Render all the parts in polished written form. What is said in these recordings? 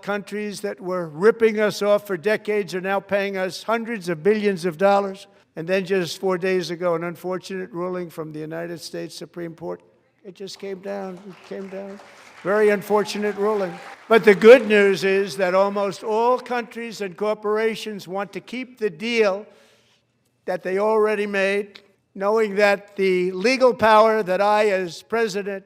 countries that were ripping us off for decades are now paying us hundreds of billions of dollars. And then just 4 days ago, an unfortunate ruling from the United States Supreme Court. It just came down. It came down. Very unfortunate ruling. But the good news is that almost all countries and corporations want to keep the deal that they already made, knowing that the legal power that I, as president,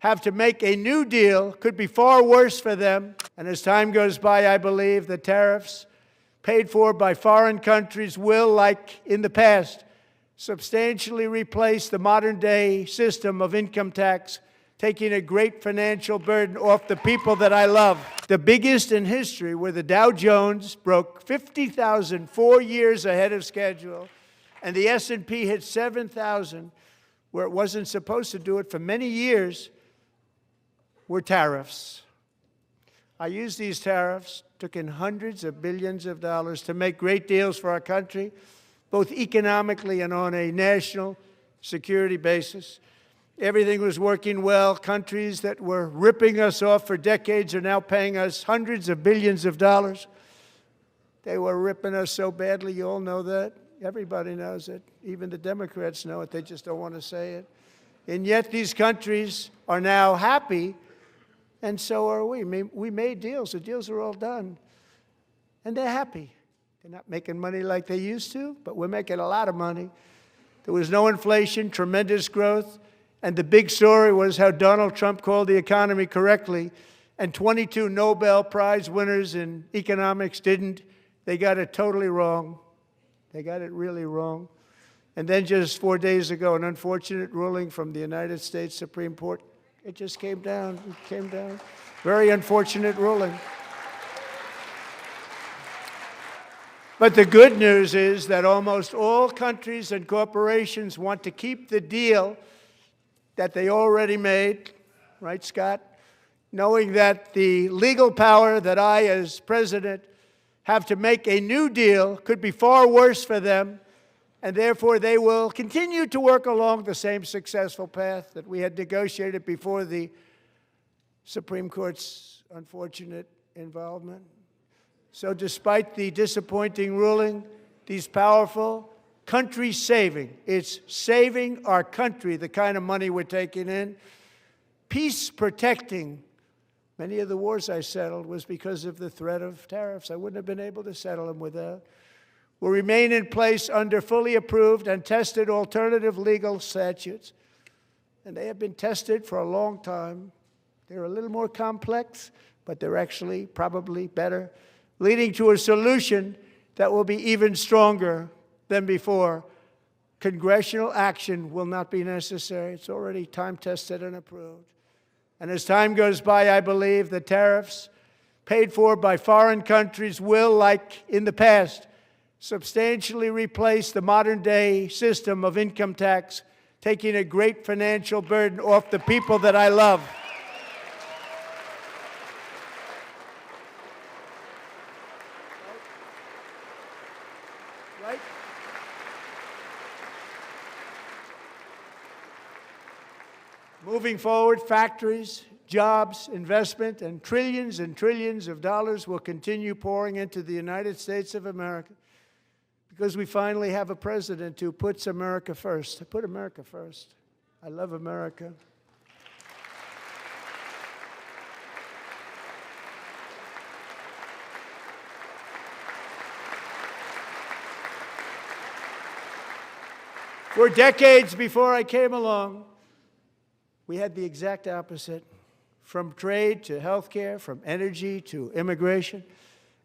have to make a new deal could be far worse for them. And as time goes by, I believe the tariffs paid for by foreign countries will, like in the past, substantially replace the modern-day system of income tax, taking a great financial burden off the people that I love. The biggest in history, where the Dow Jones broke 50,000 4 years ahead of schedule, and the S&P hit 7,000, where it wasn't supposed to do it for many years, were tariffs. I used these tariffs, took in hundreds of billions of dollars to make great deals for our country, both economically and on a national security basis. Everything was working well. Countries that were ripping us off for decades are now paying us hundreds of billions of dollars. They were ripping us so badly, you all know that. Everybody knows it. Even the Democrats know it. They just don't want to say it. And yet these countries are now happy, and so are we. We made deals. The deals are all done. And they're happy. They're not making money like they used to, but we're making a lot of money. There was no inflation, tremendous growth. And the big story was how Donald Trump called the economy correctly, and 22 Nobel Prize winners in economics didn't. They got it totally wrong. They got it really wrong. And then just 4 days ago, an unfortunate ruling from the United States Supreme Court. It just came down. It came down. Very unfortunate ruling. But the good news is that almost all countries and corporations want to keep the deal that they already made, right, Scott? Knowing that the legal power that I, as president, have to make a new deal could be far worse for them, and therefore they will continue to work along the same successful path that we had negotiated before the Supreme Court's unfortunate involvement. So despite the disappointing ruling, these powerful country-saving, it's saving our country, the kind of money we're taking in, peace-protecting. Many of the wars I settled was because of the threat of tariffs. I wouldn't have been able to settle them without. Will remain in place under fully approved and tested alternative legal statutes. And they have been tested for a long time. They're a little more complex, but they're actually probably better, leading to a solution that will be even stronger than before. Congressional action will not be necessary. It's already time-tested and approved. And as time goes by, I believe the tariffs paid for by foreign countries will, like in the past, substantially replace the modern-day system of income tax, taking a great financial burden off the people that I love. Right? Moving forward, factories, jobs, investment, and trillions of dollars will continue pouring into the United States of America because we finally have a president who puts America first. I put America first. I love America. For decades before I came along, we had the exact opposite. From trade to healthcare, from energy to immigration,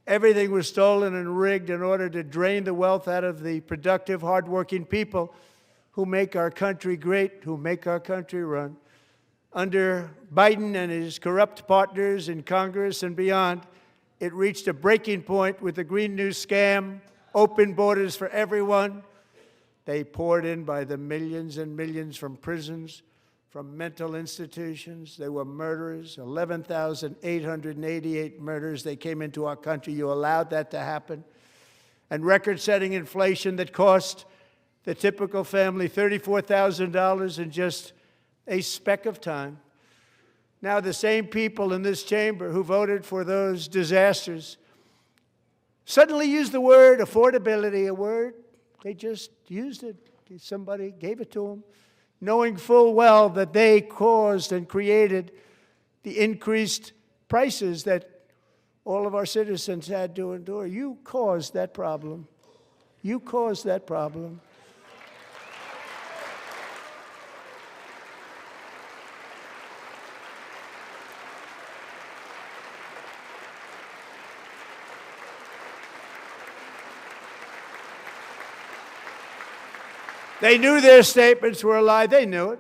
everything was stolen and rigged in order to drain the wealth out of the productive, hardworking people who make our country great, who make our country run. Under Biden and his corrupt partners in Congress and beyond, it reached a breaking point with the Green New Scam, open borders for everyone. They poured in by the millions and millions from prisons, from mental institutions. They were murderers, 11,888 murders. They came into our country. You allowed that to happen. And record-setting inflation that cost the typical family $34,000 in just a speck of time. Now the same people in this chamber who voted for those disasters suddenly use the word affordability, a word they just used it. Somebody gave it to them, knowing full well that they caused and created the increased prices that all of our citizens had to endure. You caused that problem. You caused that problem. They knew their statements were a lie. They knew it.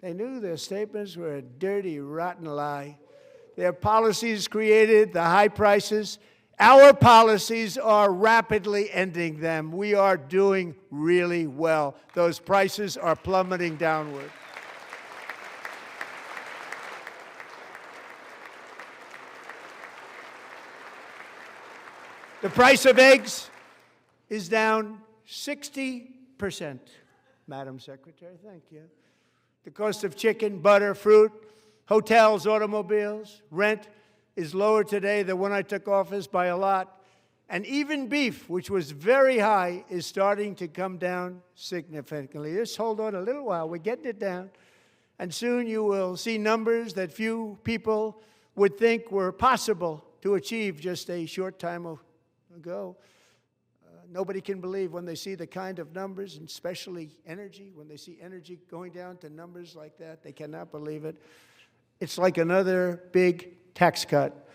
They knew their statements were a dirty, rotten lie. Their policies created the high prices. Our policies are rapidly ending them. We are doing really well. Those prices are plummeting downward. The price of eggs is down 60%, Madam Secretary. Thank you. The cost of chicken, butter, fruit, hotels, automobiles, rent is lower today than when I took office by a lot. And even beef, which was very high, is starting to come down significantly. Just hold on a little while. We're getting it down. And soon you will see numbers that few people would think were possible to achieve just a short time ago. Nobody can believe when they see the kind of numbers, and especially energy, when they see energy going down to numbers like that, they cannot believe it. It's like another big tax cut.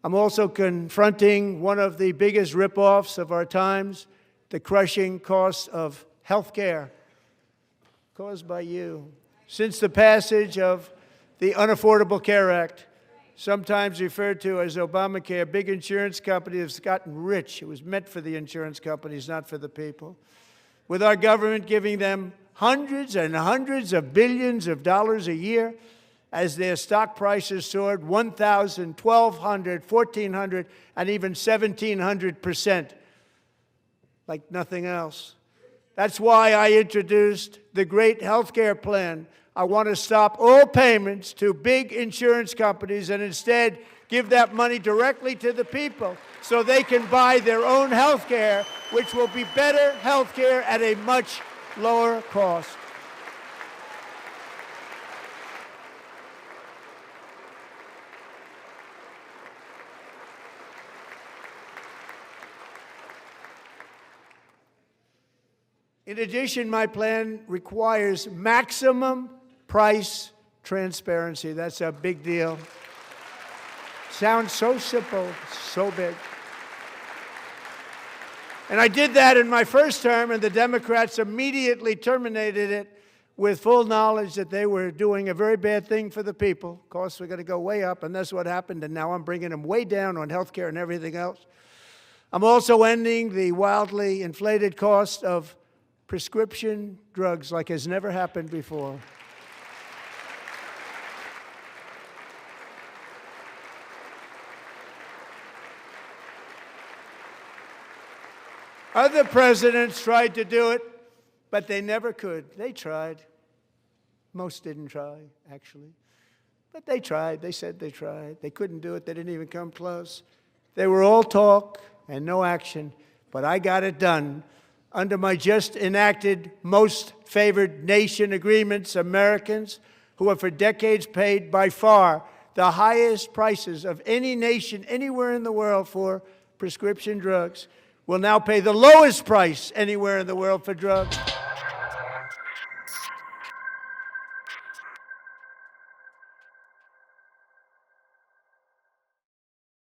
I'm also confronting one of the biggest ripoffs of our times, the crushing cost of health care caused by you. Since the passage of the Unaffordable Care Act, sometimes referred to as Obamacare, big insurance companies have gotten rich. It was meant for the insurance companies, not for the people. With our government giving them hundreds and hundreds of billions of dollars a year as their stock prices soared 1,000, 1,200, 1,400, and even 1,700%, like nothing else. That's why I introduced the great health care plan. I want to stop all payments to big insurance companies and instead give that money directly to the people so they can buy their own health care, which will be better health care at a much lower cost. In addition, my plan requires maximum price transparency. That's a big deal. Sounds so simple, so big. And I did that in my first term, and the Democrats immediately terminated it with full knowledge that they were doing a very bad thing for the people. Costs were going to go way up, and that's what happened, and now I'm bringing them way down on health care and everything else. I'm also ending the wildly inflated cost of prescription drugs like has never happened before. Other presidents tried to do it, but they never could. They tried. Most didn't try, actually. But they tried. They said they tried. They couldn't do it. They didn't even come close. They were all talk and no action. But I got it done. Under my just enacted most favored nation agreements, Americans who have for decades paid by far the highest prices of any nation anywhere in the world for prescription drugs will now pay the lowest price anywhere in the world for drugs.